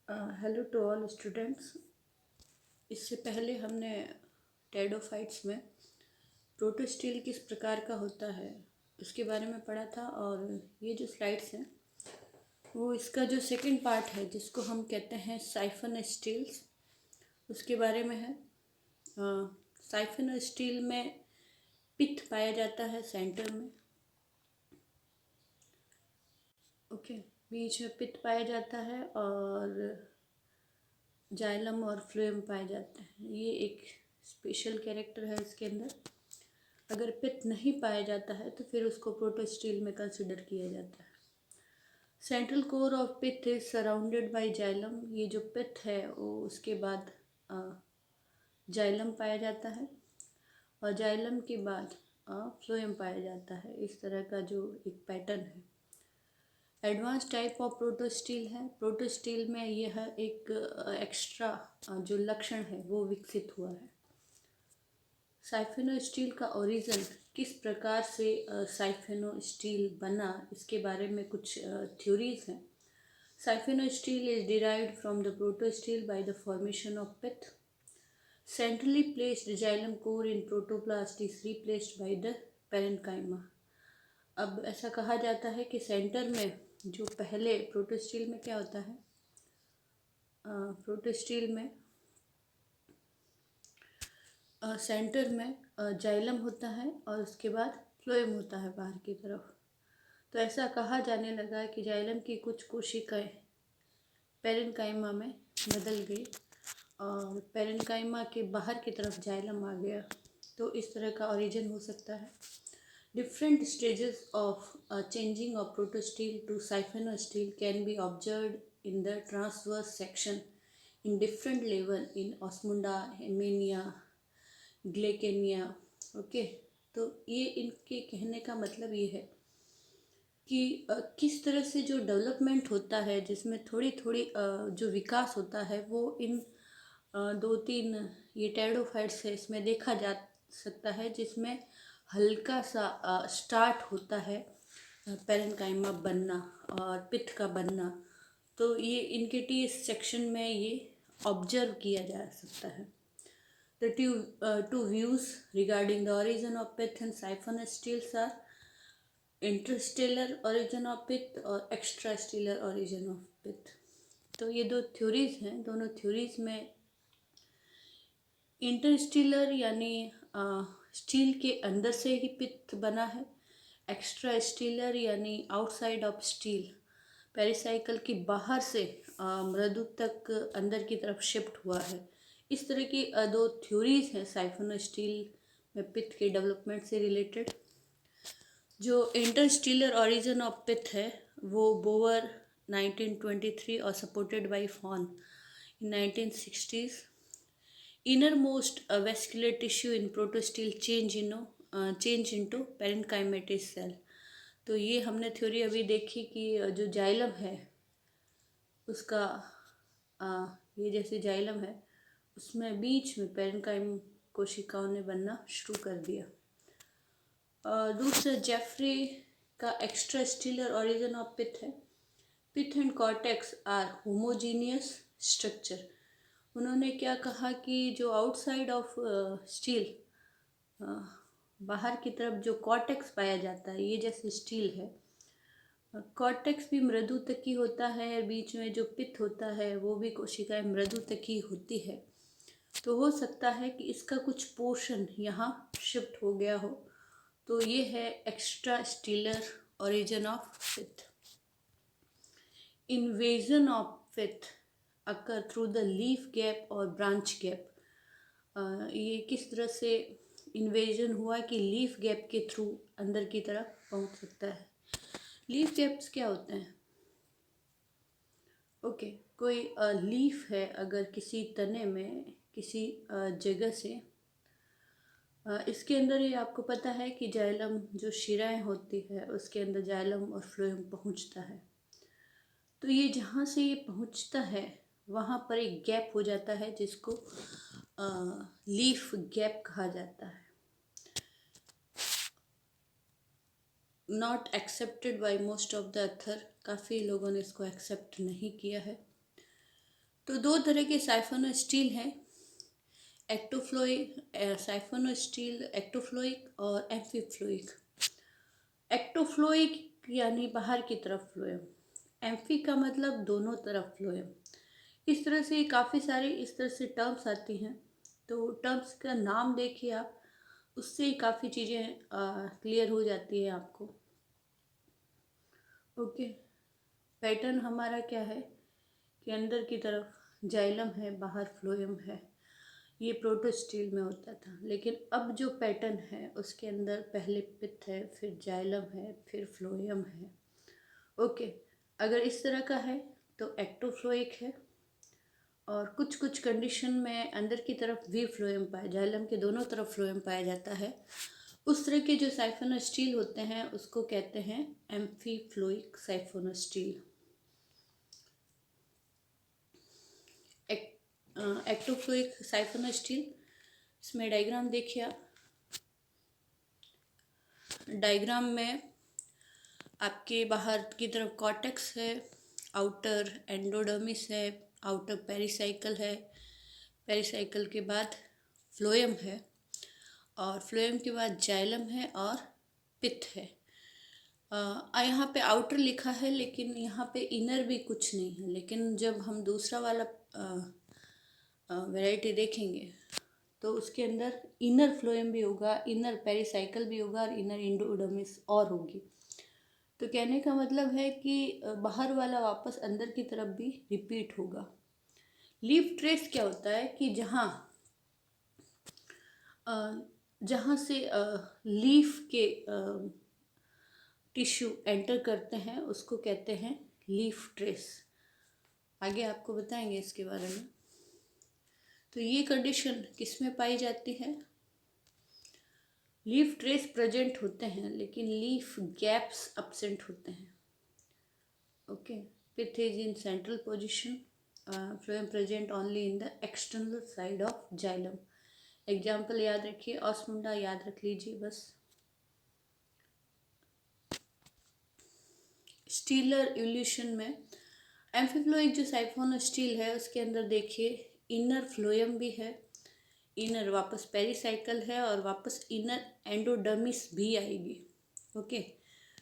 Hello to all students. इससे पहले हमने टेडोफाइट्स में प्रोटोस्टील किस प्रकार का होता है उसके बारे में पढ़ा था, और ये जो स्लाइड्स हैं वो इसका जो सेकंड पार्ट है जिसको हम कहते हैं साइफन स्टील्स, उसके बारे में है। साइफन स्टील में पित्त पाया जाता है सेंटर में। ओके, बीच में पित्त पाया जाता है और जाइलम और फ्लोएम पाए जाते हैं। ये एक स्पेशल कैरेक्टर है इसके अंदर। अगर पित्त नहीं पाया जाता है तो फिर उसको प्रोटोस्टील में कंसिडर किया जाता है। सेंट्रल कोर ऑफ पित्त इज सराउंडेड बाय जाइलम। ये जो पित्त है वो उसके बाद जाइलम पाया जाता है और जाइलम के बाद फ्लोएम पाया जाता है। इस तरह का जो एक पैटर्न है। एडवांस टाइप ऑफ प्रोटोस्टील है। प्रोटोस्टील में यह एक एक्स्ट्रा जो लक्षण है वो विकसित हुआ है। साइफेनो स्टील का ओरिजिन, किस प्रकार से साइफेनो स्टील बना, इसके बारे में कुछ थ्योरीज हैं। Siphonostele is derived from the protostele by the formation of pith. Centrally placed xylem core in protoplast is replaced by the parenchyma. अब ऐसा कहा जाता है कि सेंटर में जो पहले प्रोटोस्टील में क्या होता है, प्रोटोस्टील में सेंटर में जाइलम होता है और उसके बाद फ्लोएम होता है बाहर की तरफ। तो ऐसा कहा जाने लगा है कि जाइलम की कुछ कोशिकाएं पेरेन्काइमा में बदल गई और पेरेन्काइमा के बाहर की तरफ जाइलम आ गया। तो इस तरह का ओरिजिन हो सकता है। Different stages of changing of protostele to siphonostele can be observed in the transverse section in different level in Osmunda, हेमेनिया, ग्लेकेनिया। ओके, तो ये इनके कहने का मतलब ये है कि किस तरह से जो डेवलपमेंट होता है, जिसमें थोड़ी थोड़ी जो विकास होता है वो इन दो तीन ये टेरिडोफाइट्स है इसमें देखा जा सकता है, जिसमें हल्का सा स्टार्ट होता है पेरेन्काइमा बनना और पित्त का बनना। तो ये इनके टी सेक्शन में ये ऑब्जर्व किया जा सकता है। The two views regarding the origin of pith and siphon steels are interstellar origin of pith और extrastellar origin of pith। तो ये दो थ्योरीज हैं। दोनों थ्योरीज में इंटरस्टेलर यानी स्टील के अंदर से ही पित्त बना है। एक्स्ट्रा स्टीलर यानी आउटसाइड ऑफ स्टील, पेरिसाइकिल के बाहर से मृदु तक अंदर की तरफ शिफ्ट हुआ है। इस तरह की दो थ्योरीज हैं साइफोनो स्टील में पित्त के डेवलपमेंट से रिलेटेड। जो इंटरस्टीलर ओरिजिन ऑफ पित्त है वो बोवर 1923 और supported by Fahn in 1960s। Innermost vascular tissue in protosteel change into parenchymatous cell। तो ये हमने थ्योरी अभी देखी कि जो जाइलम है उसका ये जैसे जाइलम है उसमें बीच में पेरेन्काइम कोशिकाओं ने बनना शुरू कर दिया। दूसरा जेफरी का एक्स्ट्रास्टेलर ओरिजिन ऑफ पिथ है। Pith and cortex are homogeneous structure. उन्होंने क्या कहा कि जो आउटसाइड ऑफ स्टील, बाहर की तरफ जो कॉर्टेक्स पाया जाता है, ये जैसे स्टील है, कॉर्टेक्स भी मृदु तकी होता है, बीच में जो पित्त होता है वो भी कोशिकाएं मृदु तकी होती है। तो हो सकता है कि इसका कुछ पोर्शन यहाँ शिफ्ट हो गया हो। तो ये है एक्स्ट्रा स्टीलर ओरिजिन ऑफ पित्त। इन्वेजन ऑफ पित्त अकर थ्रू द लीफ गैप और ब्रांच गैप। ये किस तरह से इन्वेजन हुआ कि लीफ गैप के थ्रू अंदर की तरफ पहुंच सकता है। लीफ गैप्स क्या होते हैं? ओके, कोई लीफ है अगर किसी तने में किसी जगह से, इसके अंदर ये आपको पता है कि जाइलम जो शिराएं होती है उसके अंदर जाइलम और फ्लोएम पहुंचता है। तो ये जहाँ से ये पहुंचता है वहाँ पर एक गैप हो जाता है जिसको लीफ गैप कहा जाता है। Not accepted by most of the Athar. काफ़ी लोगों ने इसको एक्सेप्ट नहीं किया है। तो दो तरह के साइफोनोस्टील हैं, एक्टोफ्लोइक साइफोनोस्टील एक्टोफ्लोइक और एम्फीफ्लोइक। एक्टोफ्लोइक यानी बाहर की तरफ फ्लोएम, एम्फी का मतलब दोनों तरफ फ्लोएम। इस तरह से काफ़ी सारी इस तरह से टर्म्स आती हैं, तो टर्म्स का नाम देखिए आप, उससे ही काफ़ी चीज़ें क्लियर हो जाती है आपको। ओके, पैटर्न हमारा क्या है कि अंदर की तरफ जाइलम है, बाहर फ्लोएम है। ये प्रोटोस्टील में होता था, लेकिन अब जो पैटर्न है उसके अंदर पहले पित्त है, फिर जाइलम है, फिर फ्लोएम है। ओके, अगर इस तरह का है तो एक्टोफ्लोइक है, और कुछ कुछ कंडीशन में अंदर की तरफ भी फ्लोएम पाया, जाइलम के दोनों तरफ फ्लोएम पाया जाता है। उस तरह के जो साइफोनोस्टील होते हैं उसको कहते हैं एम्फीफ्लोइक साइफोनोस्टील। एक्टोफ्लोइक साइफोनोस्टील, इसमें डायग्राम देखिए आप। डायग्राम में आपके बाहर की तरफ कॉर्टेक्स है, आउटर एंडोडर्मिस है, आउटर पेरिसाइकल है, पेरिसाइकल के बाद फ्लोएम है, और फ्लोएम के बाद जाइलम है और पित्त है। यहाँ पे आउटर लिखा है, लेकिन यहाँ पे इनर भी कुछ नहीं है। लेकिन जब हम दूसरा वाला वैरायटी देखेंगे तो उसके अंदर इनर फ्लोएम भी होगा, इनर पेरिसाइकल भी होगा और इनर एंडोडर्मिस और होगी। तो कहने का मतलब है कि बाहर वाला वापस अंदर की तरफ भी रिपीट होगा। लीफ ट्रेस क्या होता है कि जहाँ से लीफ के टिश्यू एंटर करते हैं उसको कहते हैं लीफ ट्रेस। आगे आपको बताएंगे इसके बारे में। तो ये कंडीशन किस में पाई जाती है? लीफ ट्रेस प्रेजेंट होते हैं लेकिन लीफ गैप्स अब्सेंट होते हैं। Okay, pith is in central position, phloem present only in the external side of xylem. Example याद रखिए, ऑस्मुंडा याद रख लीजिए बस। स्टीलर इवोल्यूशन में एम्फीफ्लोइक जो साइफोनोस्टील है उसके अंदर देखिए इनर फ्लोएम भी है, इनर वापस पेरिसाइकल है और वापस इनर एंडोडर्मिस भी आएगी। ओके,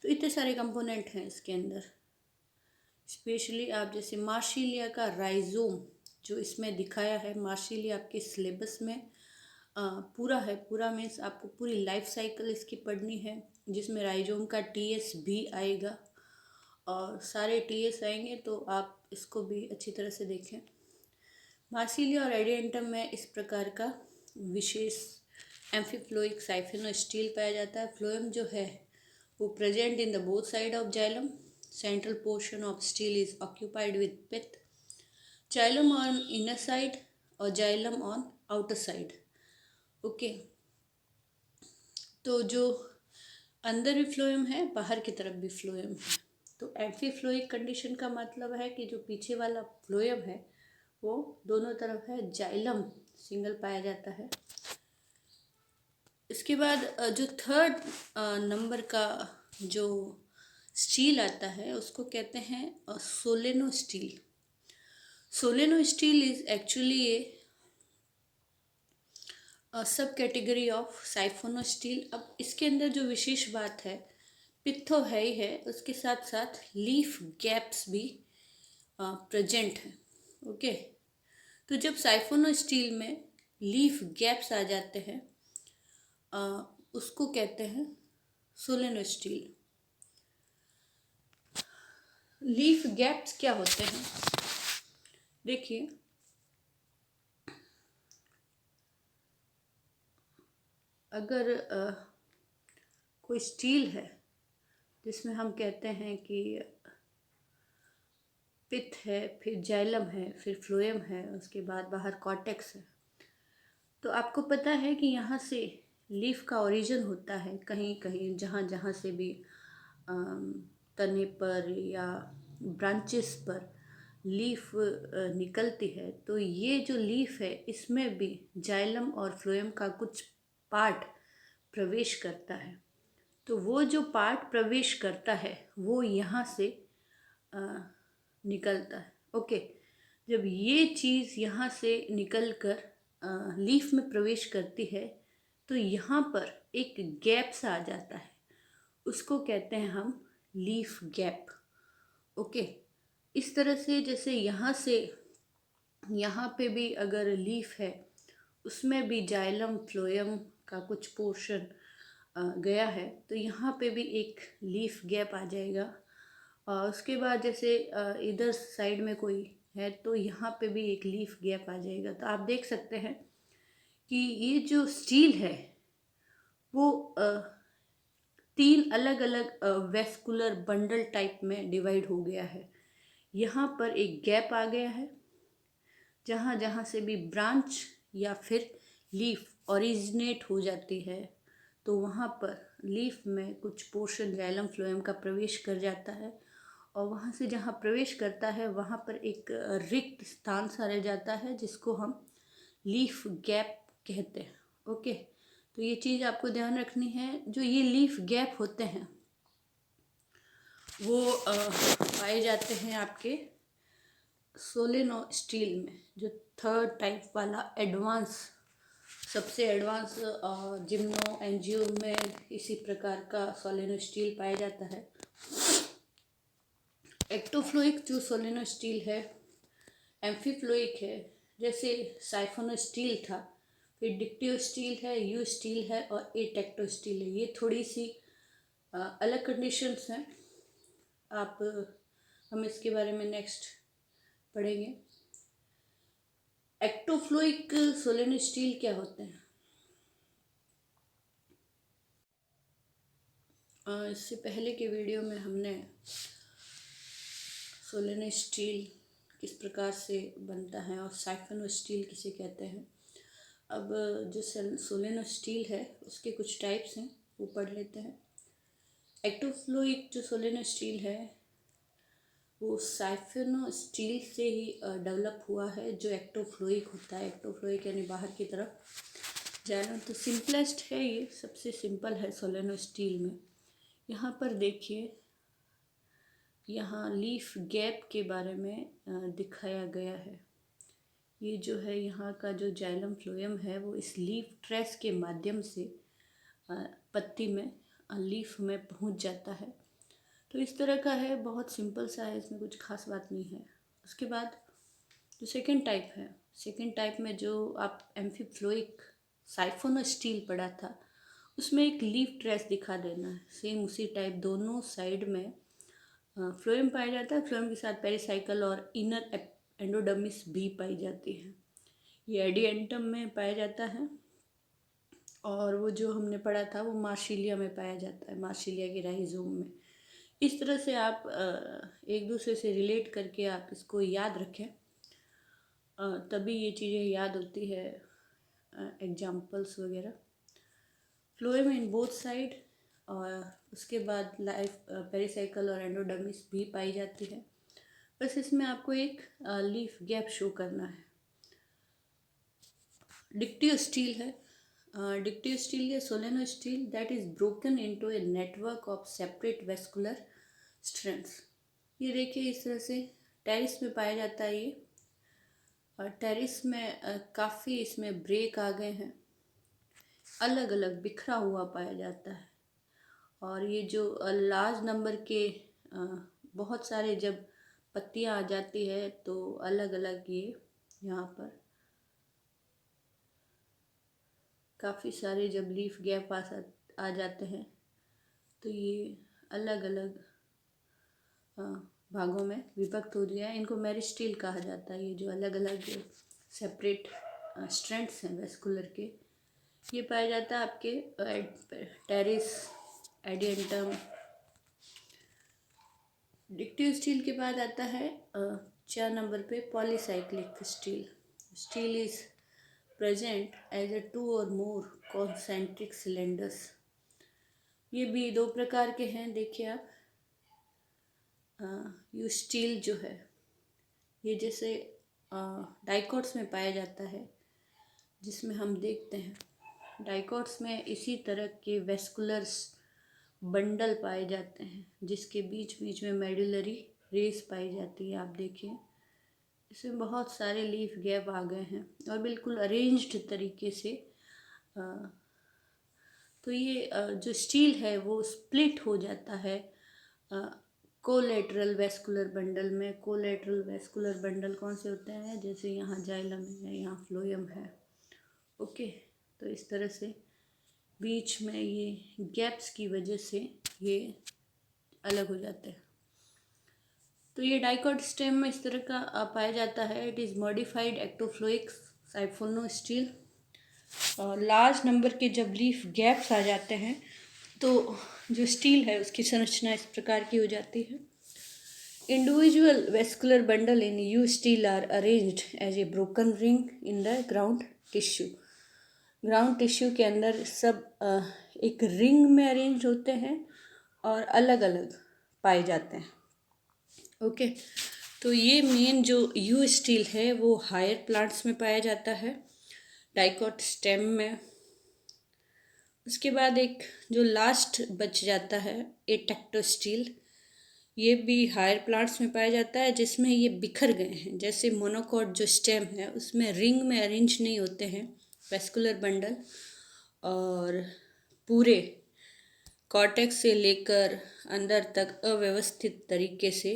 तो इतने सारे कंपोनेंट हैं इसके अंदर। स्पेशली आप जैसे मार्सिलिया का राइजोम जो इसमें दिखाया है, मार्सिलिया आपके सिलेबस में पूरा है। पूरा मीन्स आपको पूरी लाइफ साइकिल इसकी पढ़नी है, जिसमें राइजोम का टीएस भी आएगा और सारे टीएस आएंगे, तो आप इसको भी अच्छी तरह से देखें। मार्सिलिया और एडियंटम में इस प्रकार का विशेष एम्फीफ्लोइक साइफोनोस्टील पाया जाता है। फ्लोएम जो है वो present in the both side of xylem, central portion of steel is occupied with पित्त, जाइलम ऑन इनर साइड और xylem on outer side. Okay, तो जो अंदर भी फ्लोएम है, बाहर की तरफ भी फ्लोएम है। तो एम्फीफ्लोइक कंडीशन का मतलब है कि जो पीछे वाला फ्लोएम है वो दोनों तरफ है, जाइलम सिंगल पाया जाता है। इसके बाद जो थर्ड नंबर का जो स्टील आता है उसको कहते हैं सोलेनो स्टील। सोलेनो स्टील इज एक्चुअली ए सब कैटेगरी ऑफ साइफोनो स्टील। अब इसके अंदर जो विशेष बात है, पित्तो है ही है, उसके साथ साथ लीफ गैप्स भी प्रेजेंट है। ओके, तो जब साइफोनो स्टील में लीफ गैप्स आ जाते हैं उसको कहते हैं सोलेनो स्टील। लीफ गैप्स क्या होते हैं देखिए, अगर कोई स्टील है जिसमें हम कहते हैं कि पित्त है, फिर जाइलम है, फिर फ्लोएम है, उसके बाद बाहर कॉर्टेक्स है, तो आपको पता है कि यहाँ से लीफ का ओरिजिन होता है कहीं कहीं, जहाँ जहाँ से भी तने पर या ब्रांचेस पर लीफ निकलती है, तो ये जो लीफ है इसमें भी जाइलम और फ्लोएम का कुछ पार्ट प्रवेश करता है। तो वो जो पार्ट प्रवेश करता है वो यहाँ से निकलता है। ओके, जब ये चीज़ यहाँ से निकल कर लीफ में प्रवेश करती है तो यहाँ पर एक गैप सा आ जाता है, उसको कहते हैं हम लीफ गैप। ओके, इस तरह से जैसे यहाँ से यहाँ पे भी अगर लीफ है उसमें भी जाइलम फ्लोएम का कुछ पोर्शन गया है तो यहाँ पे भी एक लीफ गैप आ जाएगा। उसके बाद जैसे इधर साइड में कोई है तो यहाँ पे भी एक लीफ गैप आ जाएगा। तो आप देख सकते हैं कि ये जो स्टील है वो तीन अलग अलग वेस्कुलर बंडल टाइप में डिवाइड हो गया है। यहाँ पर एक गैप आ गया है, जहाँ जहाँ से भी ब्रांच या फिर लीफ ओरिजिनेट हो जाती है तो वहाँ पर लीफ में कुछ पोर्शन जाइलम फ्लोएम का प्रवेश कर जाता है, और वहाँ से जहाँ प्रवेश करता है वहाँ पर एक रिक्त स्थान सा रह जाता है जिसको हम लीफ गैप कहते हैं। ओके, तो ये चीज़ आपको ध्यान रखनी है। जो ये लीफ गैप होते हैं वो पाए जाते हैं आपके सोलेनो स्टील में, जो थर्ड टाइप वाला एडवांस, सबसे एडवांस जिम्नो एनजीओ में इसी प्रकार का सोलेनो स्टील पाया जाता है। एक्टोफ्लोइक जो सोलेनो स्टील है, एम्फीफ्लोइक है, जैसे साइफोनो स्टील था, फिर डिक्टियो स्टील है, यू स्टील है और एटेक्टो स्टील है। ये थोड़ी सी अलग कंडीशंस हैं। आप हम इसके बारे में नेक्स्ट पढ़ेंगे। एक्टोफ्लोइक सोलेनो स्टील क्या होते हैं? इससे पहले के वीडियो में हमने सोलेनो स्टील किस प्रकार से बनता है और साइफोनो स्टील किसे कहते हैं। अब जो सोलेनो स्टील है उसके कुछ टाइप्स हैं, वो पढ़ लेते हैं। एक्टोफ्लोइक जो सोलेनो स्टील है वो साइफोनो स्टील से ही डेवलप हुआ है, जो एक्टोफ्लोइक होता है। एक्टोफ्लोइक यानी बाहर की तरफ जाना। तो सिंपलेस्ट है, ये सबसे सिंपल है सोलेनो स्टील में। यहाँ पर देखिए, यहाँ लीफ गैप के बारे में दिखाया गया है। ये जो है यहाँ का जो जाइलम फ्लोएम है वो इस लीफ ट्रेस के माध्यम से पत्ती में लीफ में पहुँच जाता है। तो इस तरह का है, बहुत सिंपल सा है, इसमें कुछ खास बात नहीं है। उसके बाद जो सेकंड टाइप है, सेकंड टाइप में जो आप एम्फीफ्लोइक साइफोनो स्टील पढ़ा था उसमें एक लीफ ट्रेस दिखा देना है। सेम उसी टाइप दोनों साइड में फ्लोएम पाया जाता है। फ्लोएम के साथ पेरिसाइकल और इनर एंडोडर्मिस भी पाई जाती है। ये एडिएंटम में पाया जाता है, और वो जो हमने पढ़ा था वो मार्सिलिया में पाया जाता है, मार्सिलिया के राइजोम में। इस तरह से आप एक दूसरे से रिलेट करके आप इसको याद रखें, तभी ये चीज़ें याद होती है, एग्जाम्पल्स वगैरह। फ्लोएम इन बोथ साइड, और उसके बाद लाइफ पेरिसाइकल और एंडोडर्मिस भी पाई जाती है। बस इसमें आपको एक लीफ गैप शो करना है। डिक्टियो स्टील है, डिक्टियो स्टील या solenostele that is broken into a network of separate vascular strands. ये देखिए इस तरह से टेरिस में पाया जाता है ये, और टेरिस में काफ़ी इसमें ब्रेक आ गए हैं, अलग अलग बिखरा हुआ पाया जाता है। और ये जो लार्ज नंबर के बहुत सारे जब पत्तियां आ जाती है तो अलग अलग ये यहाँ पर काफ़ी सारे जब लीफ गैप आ जाते हैं तो ये अलग अलग भागों में विभक्त हो गया है। इनको मेरिस्टील कहा जाता है। ये जो अलग अलग सेपरेट स्ट्रैंड्स हैं वेस्कुलर के, ये पाया जाता है आपके टेरिस, एडिएंटम। डिक्टिव स्टील के बाद आता है 4 नंबर पे polycyclic stele. Stele is present as a 2 और मोर कॉन्सेंट्रिक सिलेंडर्स। ये भी 2 प्रकार के हैं। देखिए आप, ये स्टील जो है ये जैसे डाइकोट्स में पाया जाता है, जिसमें हम देखते हैं डाइकोट्स में इसी तरह के वेस्कुलर बंडल पाए जाते हैं जिसके बीच बीच में मेडुलरी रेस पाई जाती है। आप देखिए इसमें बहुत सारे लीफ गैप आ गए हैं और बिल्कुल अरेंज्ड तरीके से। अ, तो ये जो स्टील है वो स्प्लिट हो जाता है कोलेटरल वेस्कुलर बंडल में। कोलेटरल वेस्कुलर बंडल कौन से होते हैं, जैसे यहाँ जाइलम है, यहाँ फ्लोएम है। ओके, तो इस तरह से बीच में ये गैप्स की वजह से ये अलग हो जाते हैं। तो ये डाइकॉट स्टेम में इस तरह का पाया जाता है। It is modified ectophloic siphonostele. और लार्ज नंबर के जब लीफ गैप्स आ जाते हैं तो जो स्टील है उसकी संरचना इस प्रकार की हो जाती है। Individual vascular bundle in eustele are arranged as a broken ring in the ground tissue. Ground tissue के अंदर सब एक रिंग में अरेंज होते हैं और अलग अलग पाए जाते हैं। ओके, तो ये मेन जो यू स्टील है वो हायर प्लांट्स में पाया जाता है, डाइकॉट स्टेम में। उसके बाद एक जो लास्ट बच जाता है एटेक्टो स्टील, ये भी हायर प्लांट्स में पाया जाता है, जिसमें ये बिखर गए हैं। जैसे मोनोकॉट जो स्टेम है उसमें रिंग में अरेंज नहीं होते हैं वेस्कुलर बंडल, और पूरे कॉर्टेक्स से लेकर अंदर तक अव्यवस्थित तरीके से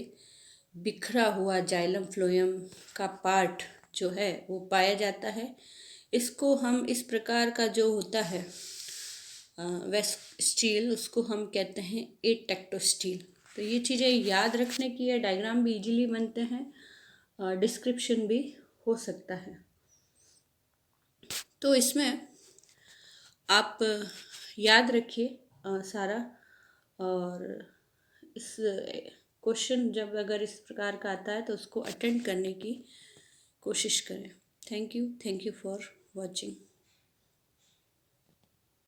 बिखरा हुआ जाइलम फ्लोएम का पार्ट जो है वो पाया जाता है। इसको हम इस प्रकार का जो होता है वेस्ट स्टील, उसको हम कहते हैं एटेक्टो स्टील। तो ये चीज़ें याद रखने की है, डायग्राम भी इजीली बनते हैं, डिस्क्रिप्शन भी हो सकता है। तो इसमें आप याद रखिए सारा, और इस क्वेश्चन जब अगर इस प्रकार का आता है तो उसको अटेंड करने की कोशिश करें। Thank you for watching.